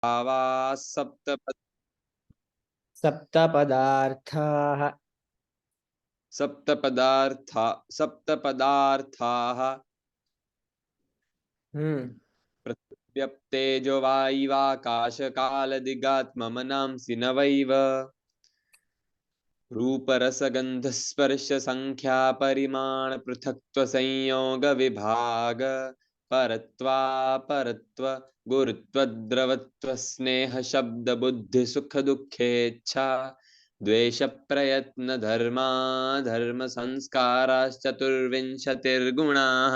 भावा सप्तपदार्थाः। सप्तपदार्थाः हम्म। पृथिव्यप्तेजो वाय्वाकाशकालदिगात्ममनांसि नवैव रूपरसगन्धस्पर्शसङ्ख्या परिमाण पृथक्त्व संयोग विभाग परत्वापरत्व गुरुत्वद्रवत्व स्नेह शब्द बुद्धि सुख दुःखेच्छा द्वेष प्रयत्न धर्मा धर्म संस्काराश्चतुर्विंशतिर्गुणाः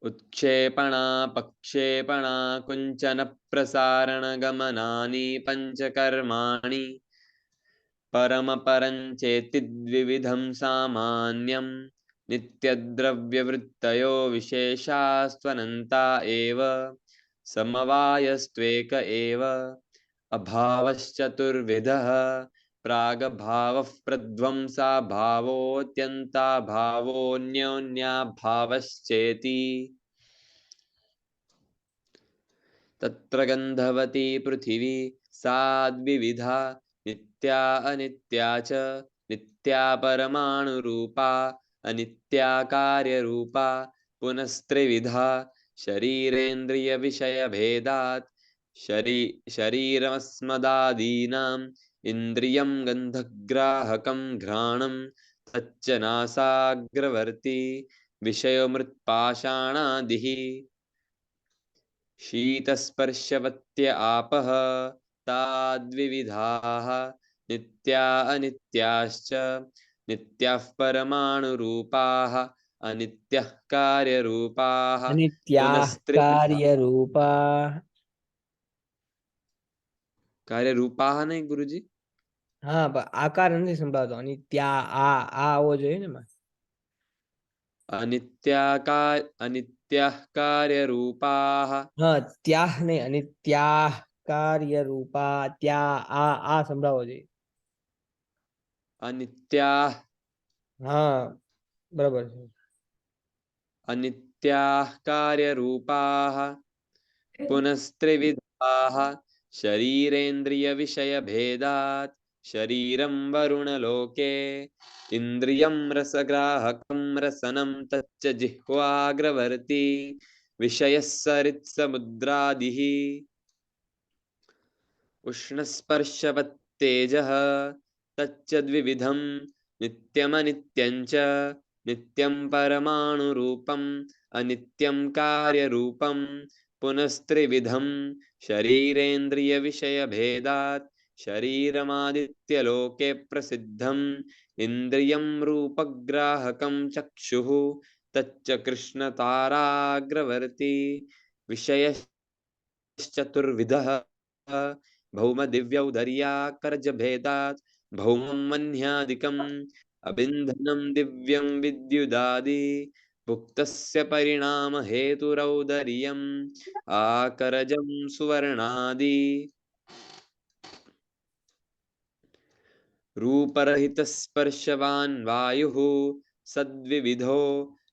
उत्क्षेपणा पक्षेपणा कुञ्चन प्रसारण गमनानि पञ्चकर्माणि परमपरञ्चेति द्विविधं सामान्यं नित्यद्रव्यवृत्तयो विशेषास्त्वनन्ता एव समवायस्त्वेक एव अभावश्चतुर्विधः प्रागभावः प्रध्वंसा भावोऽत्यन्ता भावोऽन्योन्याभावश्चेति तत्र गन्धवती पृथिवी सा द्विविधा नित्या अनित्या च नित्या परमाणुरूपा अनित्या कार्यरूपा पुनस्त्रिविधा शरीरेन्द्रियविषयभेदात् शरीरमस्मदादीनाम् इन्द्रियं गन्धग्राहकं घ्राणं तच्च नासाग्रवर्ती विषयमृत्पाषाणादिः शीतस्पर्शवत्य आपः ताद्विविधाः नित्या अनित्याश्च नित्याः परमाणुरूपाः अनित्यः कार्यरूपाः अनित्याः पुनस्त्रिविधा कार्यरूपा। कार्यरूपाः नहीं गुरुजी હા આકાર નથી સંભળાતો. અનિત્યા આ આવવો જોઈએ ને એમાં. अनित्याः कार्यरूपाः હા ત્યાહ નહીં, અનિત્યાહ કાર્યરૂપા. ત્યાં આ સંભળાવવો જોઈએ. अनित्याः હા બરાબર છે. अनित्याः कार्यरूपाः पुनस्त्रिविधाः शरीरेन्द्रियविषयभेदात् शरीरं वरुणलोके इन्द्रियं रसग्राहकं रसनं तच्च जिह्वाग्रवर्ती विषयः सरित्समुद्रादिः उष्णस्पर्शवत्तेजः तच्च द्विविधं नित्यमनित्यञ्च नित्यं परमाणुरूपम् अनित्यं कार्यरूपं पुनस्त्रिविधं शरीरेन्द्रियविषयभेदात् शरीरमादित्यलोके प्रसिद्धम् इन्द्रियं रूपग्राहकं चक्षुः तच्च कृष्णताराग्रवर्ती विषयश्चतुर्विधः भौमदिव्यौदर्याकर्जभेदात् भौमं वह्न्यादिकम् अबिन्धनं दिव्यं विद्युदादि भुक्तस्य परिणामहेतुरौदर्यम् आकरजं सुवर्णादि रूपरहितस्पर्शवान् वायुः सद्विविधो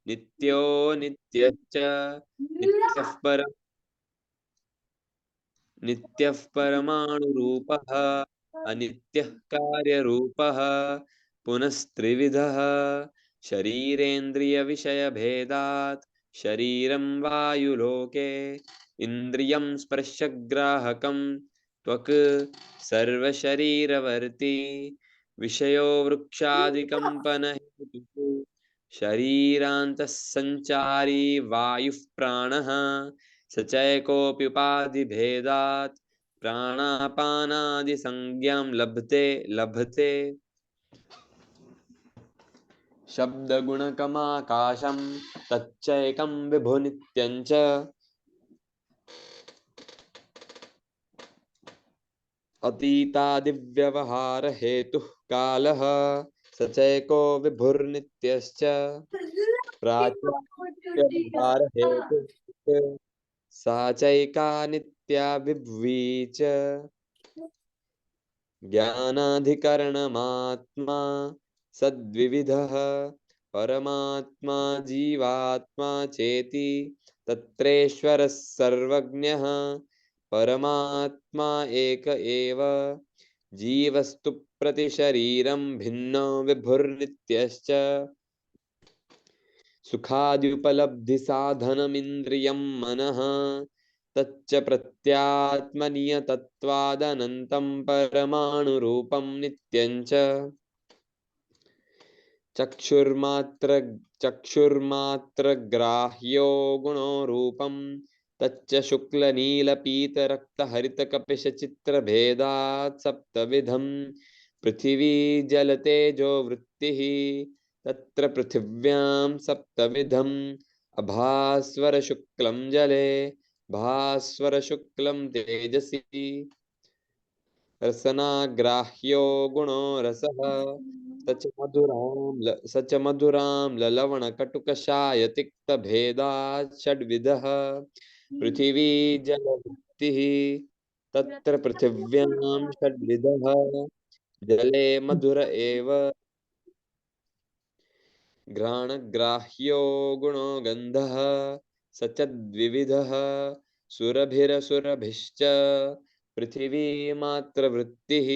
नित्यो नित्यश्च नित्यः नित्यः परमाणुरूपः अनित्यः कार्यरूपः पुनस्त्रिविधः शरीरेन्द्रियविषयभेदात् शरीरं वायुलोके इन्द्रियं स्पर्शग्राहकं त्वक् सर्वशरीरवर्ती विषयो वृक्षादिकम्पनहेतुः शरीरान्तः सञ्चारी वायुः प्राणः स चैकोऽप्युपाधिभेदात् प्राणापानादिसंज्ञां लभते लभते शब्दगुणकमाकाशं तच्चैकं विभुनित्यं च अतीतादिव्यवहारहेतुः कालः स चैको विभुर्नित्यश्च प्राच्याव्यवहारहेतुः सा चैका नित्या विभ्वी च ज्ञानाधिकरणमात्मा सद्विविधः परमात्मा जीवात्मा चेति तत्रेश्वरः सर्वज्ञः परमात्मा एक एव जीवस्तु प्रतिशरीरं भिन्नो विभुर्नित्यश्च सुखाद्युपलब्धिसाधनमिन्द्रियं मनः तच्च प्रत्यात्मनियतत्वादनन्तं परमाणुरूपं नित्यं च चक्षुर्मात्रग्राह्यो गुणो रूपं तच्च शुक्लनीलपीतरक्तहरितकपिशचित्रभेदात् सप्तविधं पृथिवी जलतेजो वृत्तिः तत्र पृथिव्यां सप्तविधम् अभास्वरशुक्लं जले भास्वरशुक्लं तेजसि रसनाग्राह्यो गुणो रसः स च मधुरां ललवणकटुकषायतिक्तभेदात् षड्विधः पृथिवी जलवृत्तिः तत्र पृथिव्यां षड्विधः जले मधुर एव घ्राणग्राह्यो गुणो गन्धः स च द्विविधः सुरभिरसुरभिश्च पृथिवीमात्रवृत्तिः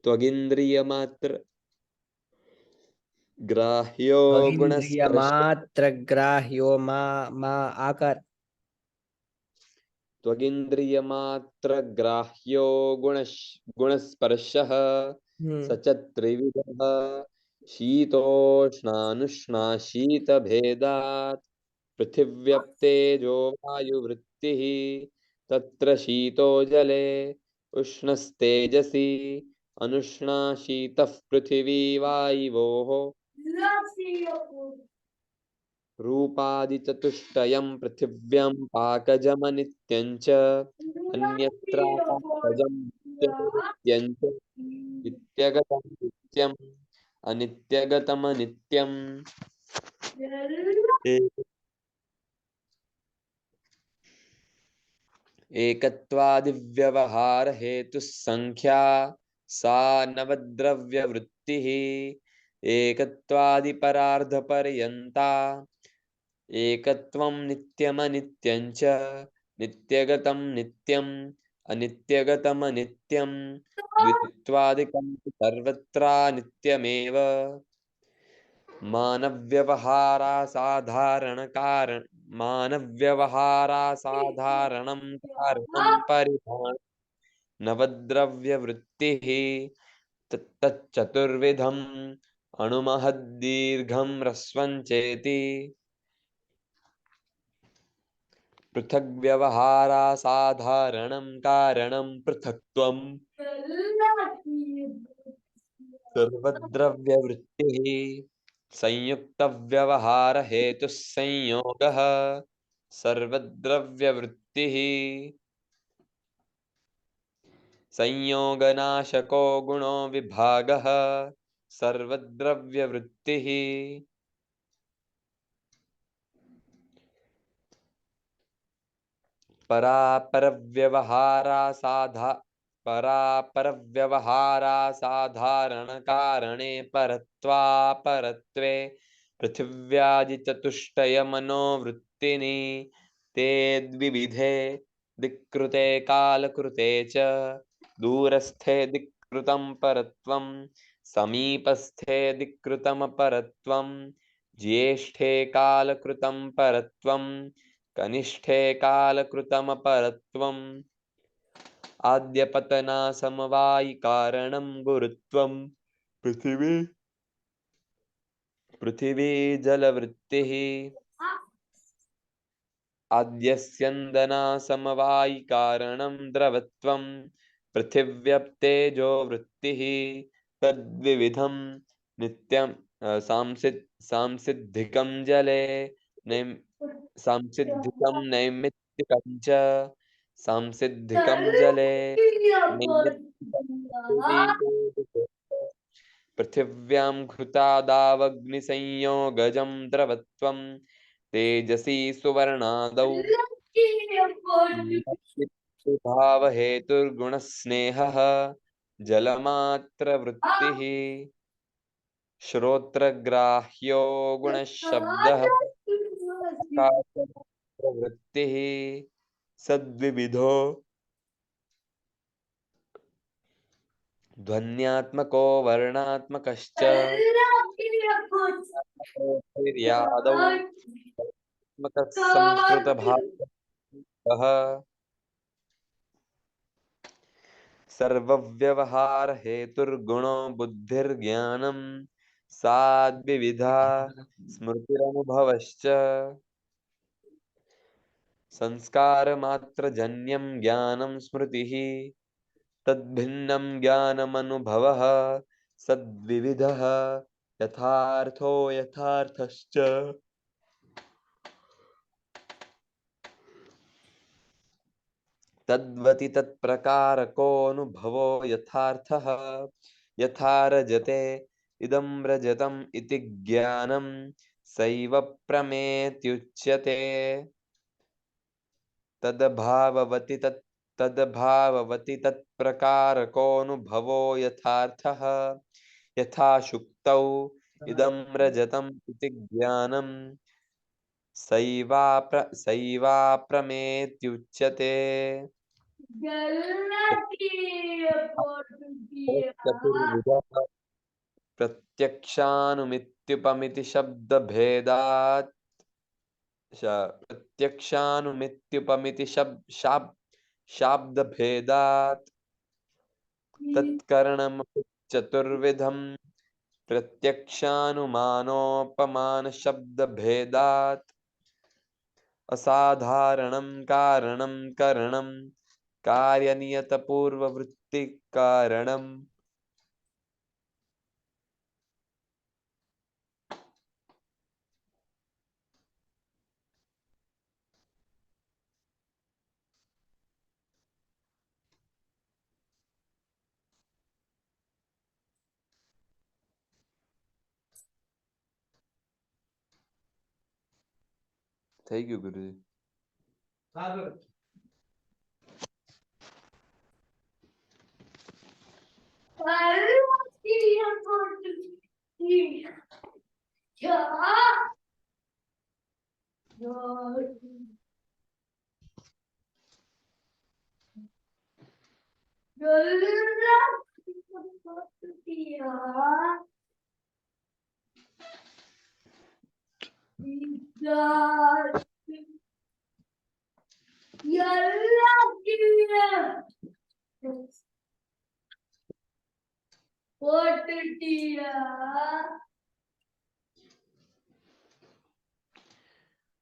त्वगिन्द्रियमात्र ग्राह्यो गुणस्पर्श त्वगिन्द्रियमात्रग्राह्यो मा आकर त्वगिन्द्रियमात्रग्राह्यो गुणस्पर्शः स च त्रिविधः शीतोष्णानुष्णाशीतभेदात् पृथिव्यप्तेजो वायुवृत्तिः तत्र शीतो जले उष्णस्तेजसि अनुष्णाशीतः पृथिवी वायुवोः रूपादिचतुष्टयं पृथिव्यां पाकजमनित्यं च अन्यत्रापाकजं नित्यं च नित्यगतं नित्यम् अनित्यगतमनित्यम् एकत्वादिव्यवहार हेतुः संख्या सा नवद्रव्यवृत्तिः एकत्वादिपरार्धपर्यन्ता एकत्वं नित्यमनित्यं च नित्यगतं नित्यम् अनित्यगतमनित्यं द्वित्वादिकं तु सर्वत्र नित्यमेव मानव्यवहारासाधारणं कारणं परिधान नवद्रव्यवृत्तिः तच्चतुर्विधम् अणुमहद्दीर्घं ह्रस्वं चेति पृथग्व्यवहारासाधारणं कारणं पृथक्त्वम् सर्वद्रव्यवृत्तिः संयुक्तव्यवहार हेतुः संयोगः सर्वद्रव्यवृत्तिः संयोगनाशको गुणो विभागः सर्वद्रव्यवृत्तिः परापरव्यवहारासाधारणे परत्वे पृथिव्यादिचतुष्टयमनोवृत्तिनि ते द्विविधे दिक्कृते कालकृते च दूरस्थे दिक्कृतं परत्वं समीपस्थे दिक्कृतमपरत्वं ज्येष्ठे कालकृतं परत्वं कनिष्ठे कालकृतमपरत्वम् आद्यपतनासमवायिकारणं गुरुत्वं पृथिवी जलवृत्तिः आद्यस्यन्दनासमवायिकारणं द्रवत्वं पृथिव्यप्तेजो वृत्तिः तद्विविधं नित्यं सांसिद्धिकं जले सांसिद्धिकं नैमित्तिकं च सांसिद्धिकं जले नैमित्तिकं पृथिव्यां घृतादावग्निसंयोगजं द्रवत्वं तेजसी सुवर्णादौ भावहेतुर्गुणस्नेहः जलमात्रवृत्तिः श्रोत्रग्राह्यो गुणशब्दः प्रवृत्तिः सद्विविधो ध्वन्यात्मको वर्णात्मकश्च यादौ संस्कृतभावः सर्वव्यवहार हेतुर्गुणो बुद्धिर्ज्ञानं साद्विविधा स्मृतिरनुभवश्च संस्कारमात्रजन्यं ज्ञानं स्मृतिः तद्भिन्नं ज्ञानमनुभवः सद्विविधः यथार्थो यथार्थश्च तद्वति तत्प्रकारकोऽनुभवो यथार्थः यथा रजते इदं रजतम् इति ज्ञानं सैव प्रमेत्युच्यते तद्भाववति तत्प्रकारकोऽनुभवो यथार्थः यथा शुक्तौ इदं रजतम् इति ज्ञानं सैवाप्रमेत्युच्यते चतुर्विधः प्रत्यक्षानुमित्युपमिति शब्दभेदात् प्रत्यक्षानुमित्युपमिति शाब्दभेदात् तत्करणमपि चतुर्विधं प्रत्यक्षानुमानोपमानशब्दभेदात् असाधारणं कारणं करणं कार्यनियतपूर्ववृत्तिकारणम् થઈ ગયું ગુરુજી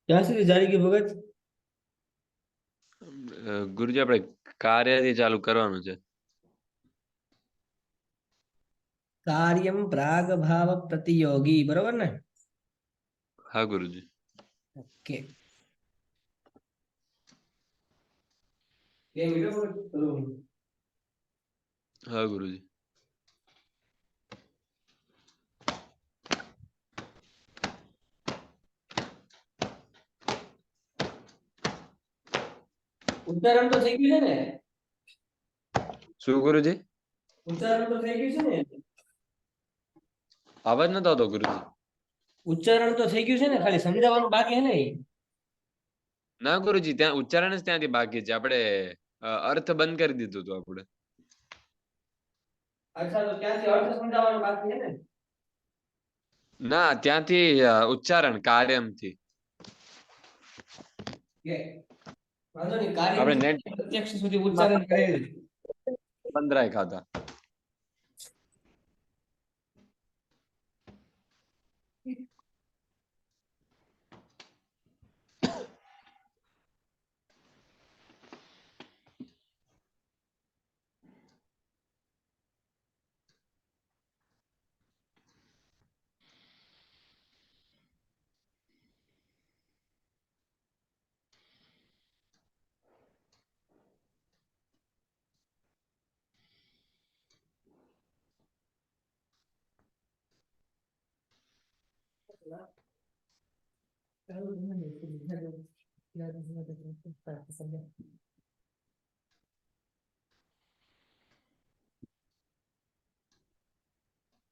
ક્યાં સુધી જારી ગયું ભગત? ગુરુજી આપણે કાર્યથી ચાલુ કરવાનું છે કાર્યમ પ્રાગ ભાવ પ્રતિયોગી, બરોબર ને? હા ગુરુજી ઓકે. કે વિડિયો કરું. હા ગુરુજી ઉચ્ચારણ તો થઈ ગયું છે ને? શું ગુરુજી ઉચ્ચારણ તો થઈ ગયું છે ને? અવાજ નતો આવતો ગુરુજી ઉચ્ચારણ તો થઈ ગયું છે ને, ખાલી સમજાવવાનું બાકી છે ને? ના ગુરુજી ત્યાં ઉચ્ચારણ જ ત્યાંથી બાકી છે આપણે અર્થ બંધ કરી દીધું હતું આપણે અચ્છા, તો ત્યાંથી અર્થ સમજાવવાનું બાકી છે ને? ના ત્યાંથી ઉચ્ચારણ કાર્યમથી કે વાંધો નહીં, કાર્ય આપણે નેટ પ્રત્યક્ષ સુધી ઉચ્ચારણ કરી બંધ રાખ્યા હતા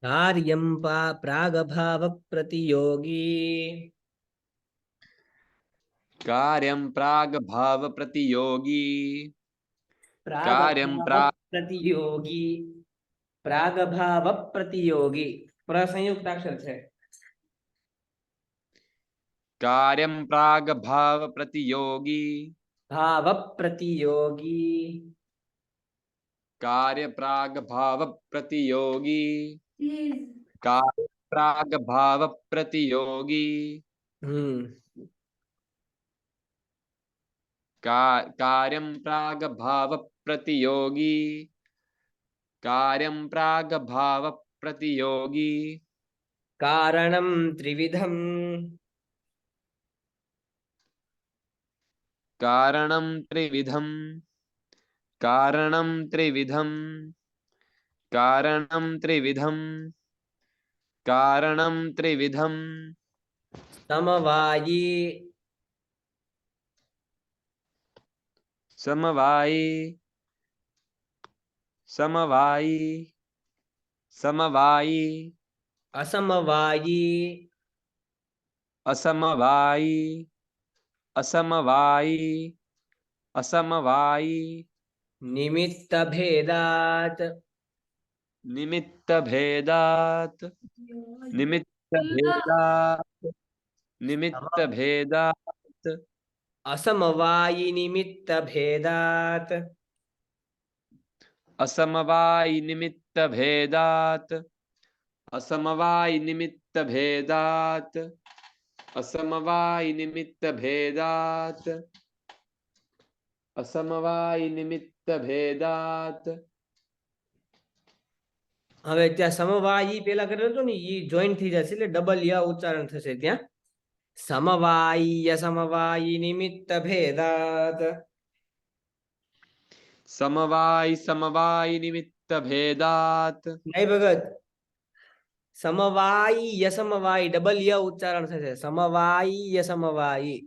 कार्यं प्रागभाव प्रतियोगी कार्यं प्रागभाव प्रतियोगी कार्यं प्रागभाव प्रा प्रतियोगी प्रागभाव प्रतियोगी प्रसंयुक्ताक्षर છે कार्यं प्रागभाव प्रतियोगी भाव प्रतियोगी कार्य प्रागभाव प्रतियोगी कार्य प्रागभाव प्रतियोगी हम्म कार्यं प्रागभाव प्रतियोगी कार्यं प्रागभाव प्रतियोगी कारणं त्रिविधम् कारणं त्रिविधं कारणं त्रिविधं कारणं त्रिविधं कारणं त्रिविधं समवायी समवायी समवायी समवायी असमवायी असमवायी असमवायी असमवायी निमित्त भेदात निमित्त भेदात निमित्त भेदात निमित्त भेदात असमवायी निमित्त भेदात असमवायी निमित्त भेदात असमवायी निमित्त भेदात असमवायी निमित्त भेदात असमवायी निमित्त भेदात હવે ત્યાં સમવાયી પેલા કરેલું હતું ને ઈ જોઈન્ટ થઈ જશે એટલે ડબલ ય ઉચ્ચારણ થશે ત્યાં સમવાયી અસમવાયી નિમિત્ત ભેદાત समवायी समवायी निमित्त भेदात નહીં ભગત સમવાયી યસમવાયી ડબલ ય ઉચ્ચારણ થશે સમવાયી યસમવાયી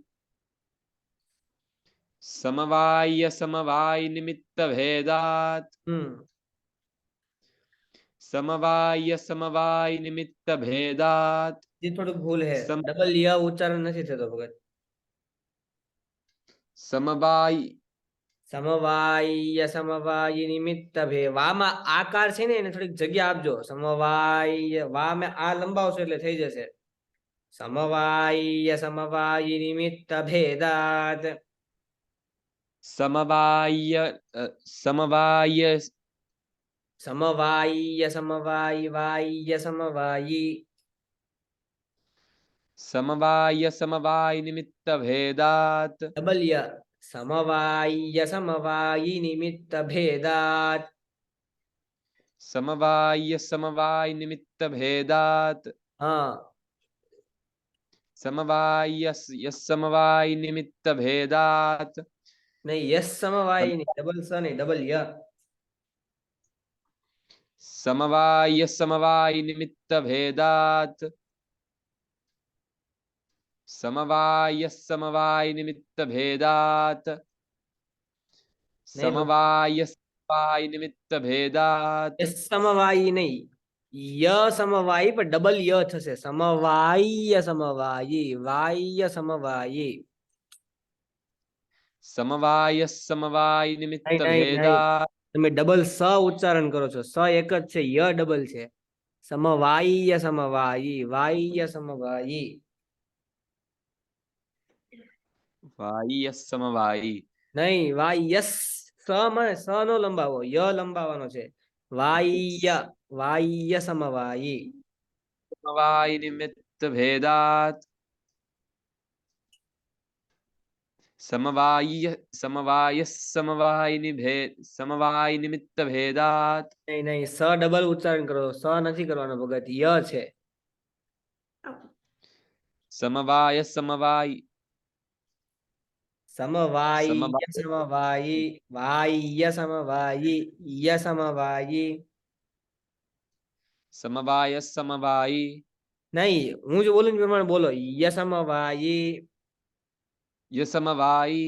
समवायी समवायी निमित्त भेदात समवायी समवायी निमित्त भेदात ये थोड़ું ભૂલ है ડબલ ય ઉચ્ચારણ નથી થતો ભગત समवायी સમવાયી યસમવાયી નિમિત્ત ભે વામાં આકાર છે ને એને થોડીક જગ્યા આપજો સમવાયી વા મે આ લંબાવશો એટલે થઈ જશે સમવાયી યસમવાયી નિમિત્ત ભેદાત समवाय समवाय समवायी યસમવાયી વાયી યસમવાયી समवाय समवाय निमित्त भेदात डबल य समवायी યસમવાયી નિમિત્ત ભેદાત समवाय समवाय निमित्त भेदात हाँ समवाय समवाय निमित्त भेदात नहीं यस समवायी नहीं डबल स नहीं डबल य समवाय समवाय निमित्त भेदात समवाय समवाय निमित्त भेदात समवाय समवाय निमित्त भेदात यस समवायी नहीं य समवायी पर डबल य थશે समवायी समवायी वाय्य समवायी समवाय समवाय निमित्त नहीं नहीं नहीं भेदात તમે ડબલ સ ઉચ્ચારણ કરો છો સ એક જ છે ય ડબલ છે સમવાયી સમવાયી વાય્ય સમવાયી वाय समवायी नहीं वाय्यस स में स नो लंबाવો ય લંબાવવાનો છે વાય્ય વાય્ય સમવાયી समवाय निमित्त भेदात समवाय समवाय समवाय समवाय निमित्त भेदात नहीं नहीं स डबल उच्चारण करो स નથી કરવાનો ભગત ય છે समवाय समवाय समवायी समवायी वाय्य समवायी य समवायी समवाय समवायी नहीं હું जो બોલું પ્રમાણે બોલો ય સમવાયી य समवायी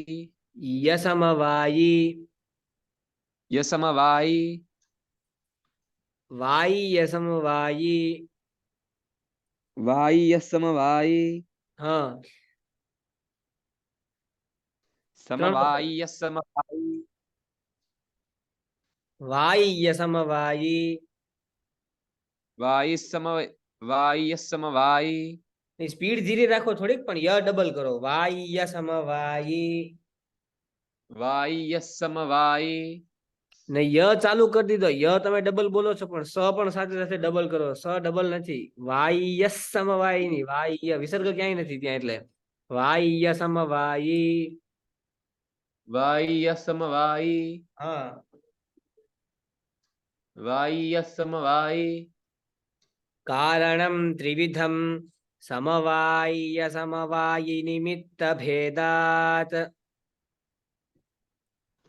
य समवायी य समवायी वाय्य समवायी। वाय्य समवायी। हाँ, 3 वचन। समवाय्य समवायी। वाय्य समवायी। वायु सम वाय्य समवायी। स्पीड धीरे રાખો થોડીક, પણ ય ડબલ કરો. વાય્ય સમવાયી. वाय्य समवायी। ને ય ચાલુ કરી દીધો. ય તમે ડબલ બોલો છો, પણ સ પણ સાથે સાથે ડબલ કરો. સ ડબલ નથી. વાય્ય સમવાયી ની. વાય્ય વિસર્ગ ક્યાંય નથી ત્યાં, એટલે વાય્ય સમવાયી. वाय्य समवायी। હા. वाय्य समवायी। કારણમ ત્રિવિધમ સમવાય્ય સમવાયી નિમિત્ત ભેદાત.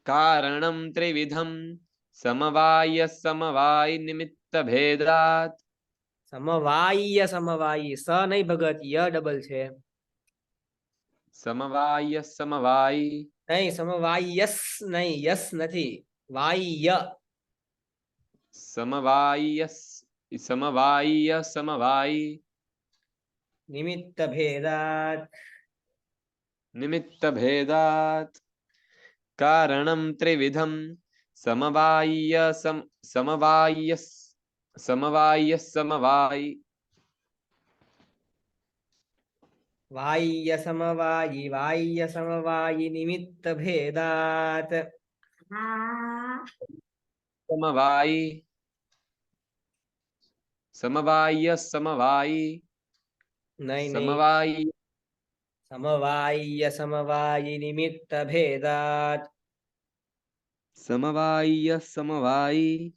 कारणं त्रिविधं समवाय समवाय निमित्त भेदात्। સમવાય્ય સમવાયી. સ નહીં ભગત, ય ડબલ છે. समवाय समवाय। नहीं, समवायस नहीं, यस नहीं, वाय्य। समवाय समवाय समवाय। निमित्त भेदात। निमित्त भेदात्। कारणं त्रिविधं समवाय समवाय समवाय समवाय। वाय्य समवायी, वाय्य समवायी निमित्त भेदात। समवाय समवाय समवाय। नहीं नहीं, समवाय समवाय्य समवायी निमित्त भेदात। समवाय समवाय।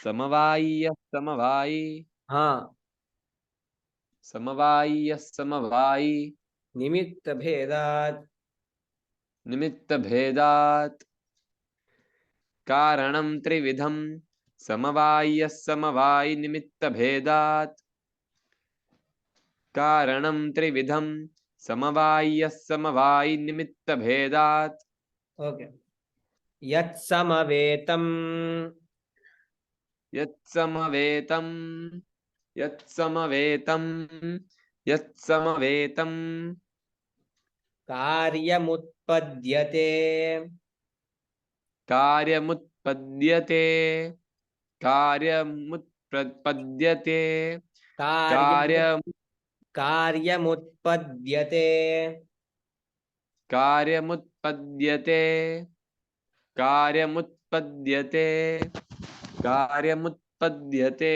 समवाय समवाय। हाँ, समवाय समवाय। निमित्त भेदात। निमित्त भेदात्। कारणं त्रिविधं समवाय समवाय निमित्त भेदात्। कारणं त्रिविधं समवाय समवाय निमित्त भेदात्। ओके। यत्समवेतम। यत्समवेतं यत्समवेतं यत्समवेतं। कार्यमुत्पद्यते। कार्यमुत्पद्यते। कार्यमुत्पद्यते। कार्य कार्यमुत् कार्यमुत्पद्यते। कार्यमुत्पद्यते। कार्यमुत्पद्यते। कार्यमुत्पद्यते।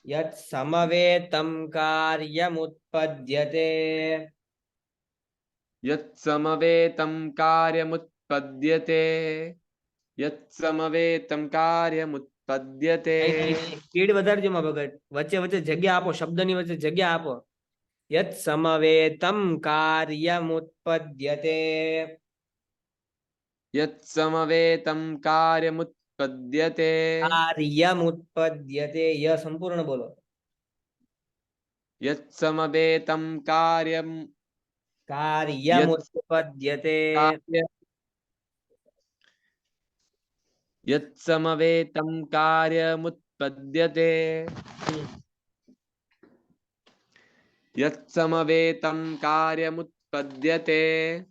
यत्समवेतं कार्यमुत्पद्यते। यत्समवेतं कार्यमुत्पद्यते। यत्समवेतं कार्यमुत्पद्यते। નહીં નહીં નહીં, સ્પીડ વધારજો માં ભગત. વચ્ચે વચ્ચે જગ્યા આપો, શબ્દની વચ્ચે જગ્યા આપો. यत्समवेतं कार्यमुत्पद्यते। यत्समवेतं कार्यमुत्पद्यते। कार्यमुत्पद्यते, य संपूर्ण बोलो. यत्समवेतं कार्यं यत् कार्यमुत्पद्यते। कार्य यत्समवेतं कार्यमुत्पद्यते। यत्समवेतं कार्यमुत्पद्यते।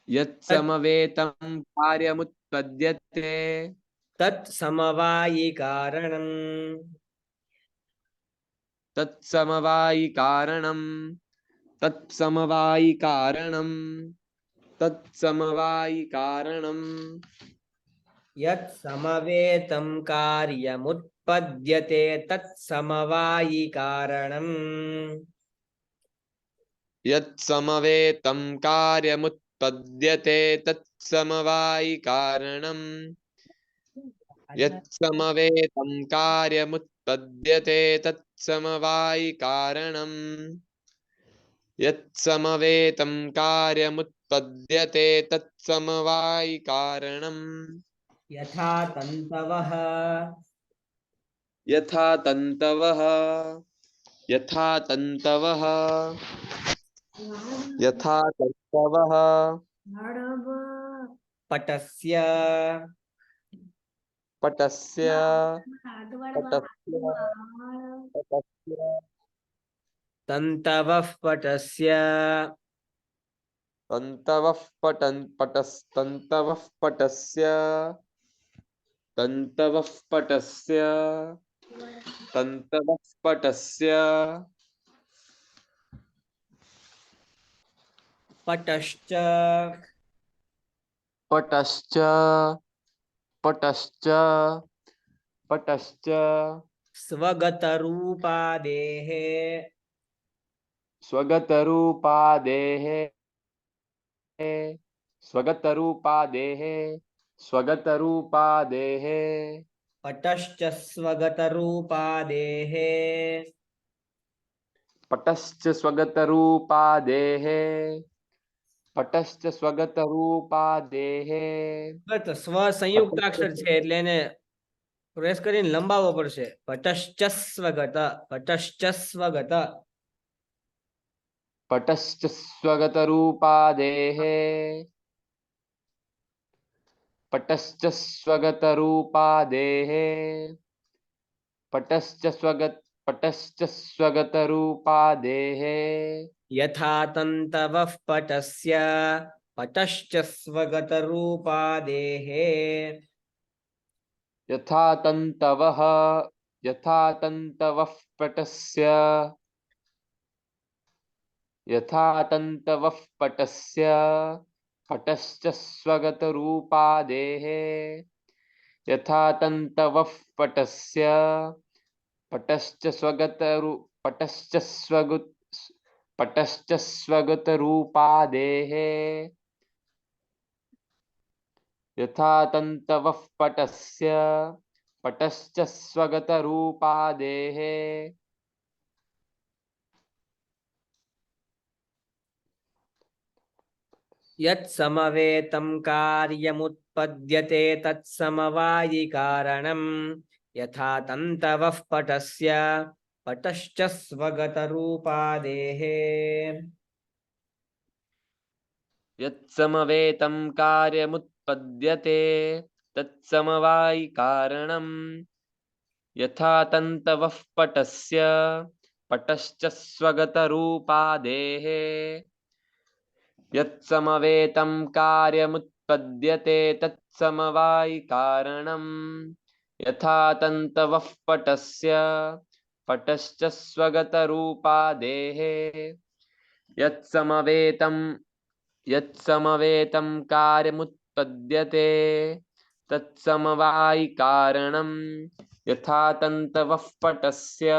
यत्समवेतं कार्यमुत्पद्यते। तत्समवायिकारणम्। तत्समवायिकारणं तत्समवायिकारणं तत्समवायिकारणं। यत्समवेतं कार्यमुत्पद्यते तत्समवायिकारणम्। यत्समवेतं कार्यमुत्पद्यते तत्समवायिकारणं। यत्समवेतं कार्यमुत्पद्यते तत्समवायिकारणं। यत्समवेतं कार्यमुत्पद्यते तत्समवायिकारणं। यथा तन्तवः। यथा तन्तवः यथा तन्तवः यथा तन्तवः पटस्य पटस्य पटस्य पटस्य तन्तवः पटस्य तन्तवः पटस्तन्तवः पटस्य तन्तवः पटस्य तन्तवः पटस्य पटश्च पटश्च पटश्च पटश्च स्वगतरूपादेः स्वगतरूपादेः स्वगतरूपादेः स्वगतरूपादेः पटश्च स्वगतरूपादेः पटश्च स्वगतरूपादेः पटश्च स्वगतरूपादेः સ્વ સંયુક્તાક્ષર છે એટલે એને પ્રેસ કરીને લંબાવવો પડશે પટશ્ચ સ્વગત પટશ્ચ સ્વગત पटश्च स्वगतरूपादेः पटश्च स्वगतरूपादेः पटश्च स्वगतरूपादेः यथा तन्तवः पटस्य पटश्च स्वगतरूपादेः यथा तन्तवः पटस्य यथा तन्तवः पटस्य पटश्च स्वगतरूपादेः यथा तन्तवः पटस्य पटश्च स्वगतरूपादेः यथा तन्तवः पटस्य पटश्च स्वगतरूपादेः यत्समवेतं कार्यमुत्पद्यते तत्समवायिकारणं यथा तन्तवः पटस्य पटश्च स्वगतरूपादेः यत्समवेतं कार्यमुत्पद्यते तत्समवायिकारणं यथा तन्तवः पटस्य पटश्च स्वगतरूपादेः यत्समवेतं कार्यमुत्पद्यते तत्समवायिकारणं यथा तन्तवः पटस्य पटश्च स्वगतरूपादेः यत्समवेतं कार्यमुत्पद्यते तत्समवायिकारणं यथा तन्तवः पटस्य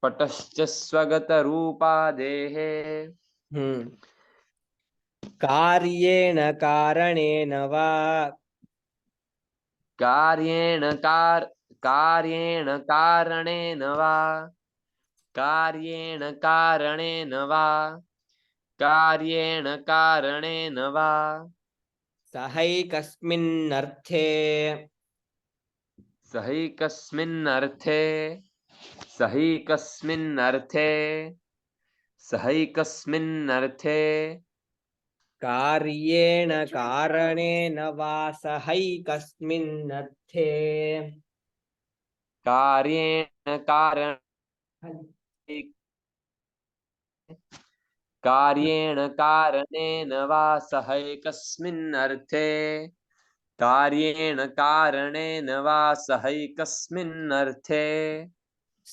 पटश्च स्वगतरूपादेः कार्येण कारणेन वा कार्येण कारणेन वा कार्येण कारणेन वा कार्येण कारणेन वा सहैकस्मिन्नर्थे सहैकस्मिन्नर्थे सहैकस्मिन्नर्थे सहैकस्मिन्नर्थे कार्येण कारणेन वा सहैकस्मिन्नर्थे कार्येण कारणेन वा सहैकस्मिन्नर्थे कार्येण कारणेन वा सहैकस्मिन्नर्थे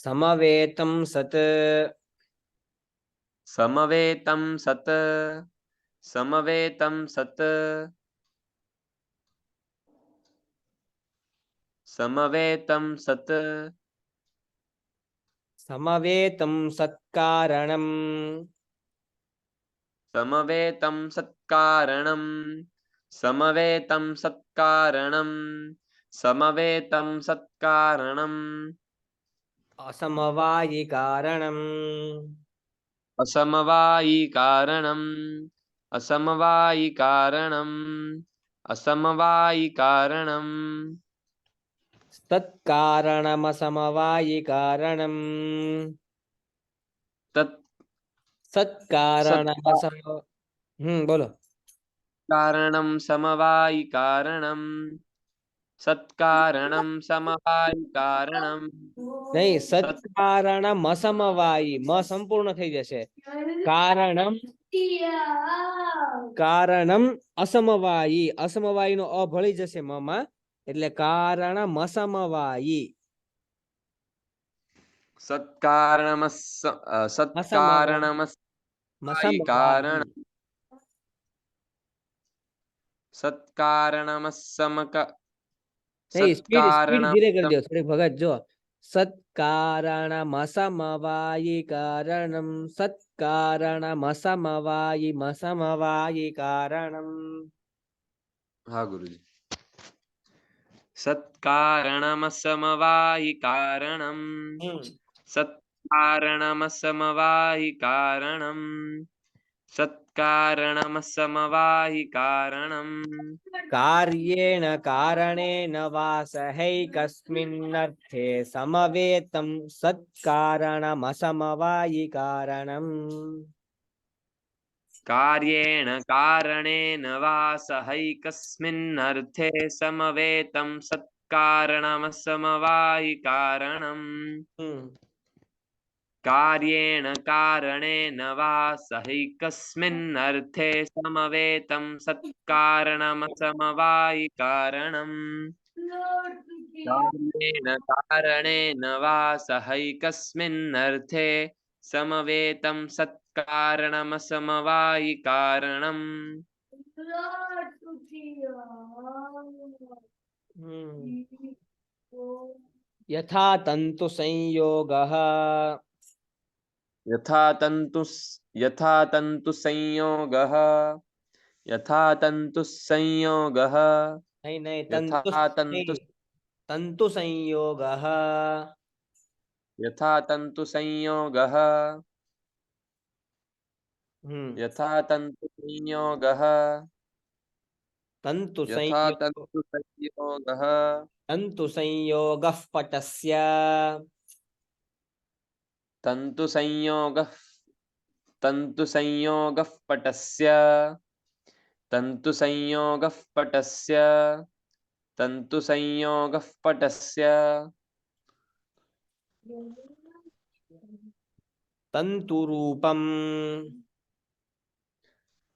समवेतं सत् समवेतं सत् समवेतं सत् समवेतं सत् समवेतं सत्कारणं समवेतं सत्कारणं समवेतं सत्कारणं समवेतं सत्कारणम् असमवायिकारणम् असमवायिकारणम् असमवायिकारणम् असमवायिकारणम् तत्कारणमसमवायिकारणम् तत् सत्कारणमसम बोलो सत्कारणं समवायिकारणं सत्कारणं समवायिकारणं नहीं, सत् सत्कारणम असमवायी म संपूर्ण થઈ જશે કારણમ કારણમ અસમવાયી અસમવાયી નો અ ભળી જશે મ માં એટલે કારણમ અસમવાયી सत्कारणमस् અસમવાયી सत्कारणमस्वायिकारणं મસમવાયી सत्कारणमस्समक नहीं, स्पीड स्पीड धीरे कर सत्कारणमसम दियो थोड़ी भगत जो सत्कारणम असमवायी कारणम सत्कारणम असमवायी कारणम हाँ गुरुजी सत्कारणमसमवायिकारणं सत्कारणमसमवायिकारणं सत्कारणमसमवायिकारणं कार्येण कारणेन वा सहैकस्मिन्नर्थे समवेतं सत्कारणमसमवायि कारणम् कार्येण कारणेन वा सहैकस्मिन्नर्थे समवेतं सत्कारणमसमवायिकारणम् कार्येण कारणेन वा सहैकस्मिन्नर्थे समवेतं सत्कारणमसमवायिकारणम् कार्येण कारणेन वा सहैकस्मिन्नर्थे समवेतं सत्कारणमसमवायिकारणम् यथा तन्तु संयोगः यथा तन्तु संयोगः यथा तन्तु संयोगः नहीं नहीं यथा तन्तु तन्तु संयोगः यथा तन्तु संयोगः यथा तन्तु संयोगः तन्तु यथा संयोग तन्तु संयोगः तन्तु संयोगः पटस्य तन्तु संयोगः पटस्य तन्तु संयोगः पटस्य तन्तु संयोगः पटस्य तन्तुरूपम्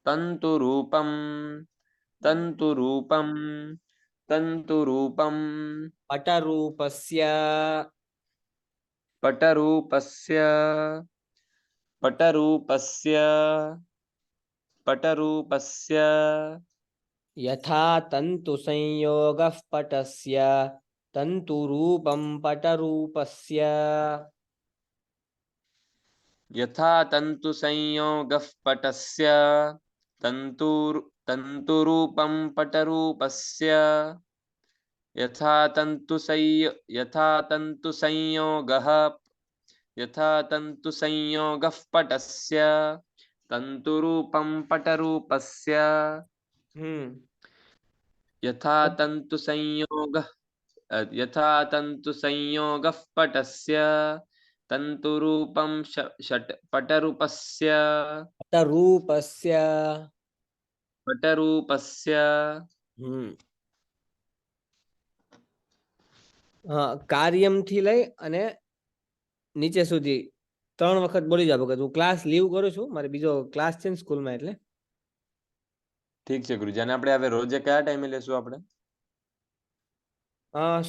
तन्तुरूपं तन्तुरूपं तन्तुरूपं पटरूपस्य पटरूपस्य पटरूपस्य पटरूपस्य यथा तन्तु संयोगः पटस्य तन्तुरूपं पटरूपस्य यथा तन्तु संयोगः पटस्य तन्तुरूपं पटरूपस्य यथा तन्तु संयोगः पटस्य तन्तुरूपं पटरूपस्य यथा तन्तु संयोगः पटस्य तन्तुरूपं पटरूपस्य पटरूपस्य કાર્યમથી લઈ અને નીચે સુધી 3 વખત બોલી જા ભગત હું ક્લાસ લીવ કરું છું મારે બીજો ક્લાસ છે સ્કૂલમાં એટલે ઠીક છે ગુરુજી અને આપણે હવે રોજે કયા ટાઈમે લેશું આપણે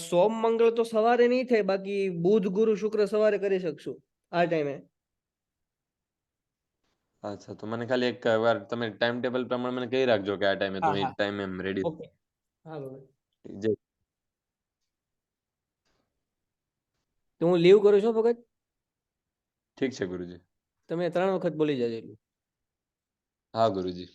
સોમ મંગળ તો સવારે નહીં થાય બાકી બુધ ગુરુ શુક્ર સવારે કરી શકશું આ ટાઈમે અચ્છા તો મને ખાલી એક વાર તમે ટાઈમ ટેબલ પ્રમાણે મને કહી રાખજો કે આ ટાઈમે તો એ ટાઈમે એમ રેડી ઓકે હા જય તો હું લીવ કરું છું ભગત ઠીક છે ગુરુજી તમે 3 વખત બોલી જાજો હા ગુરુજી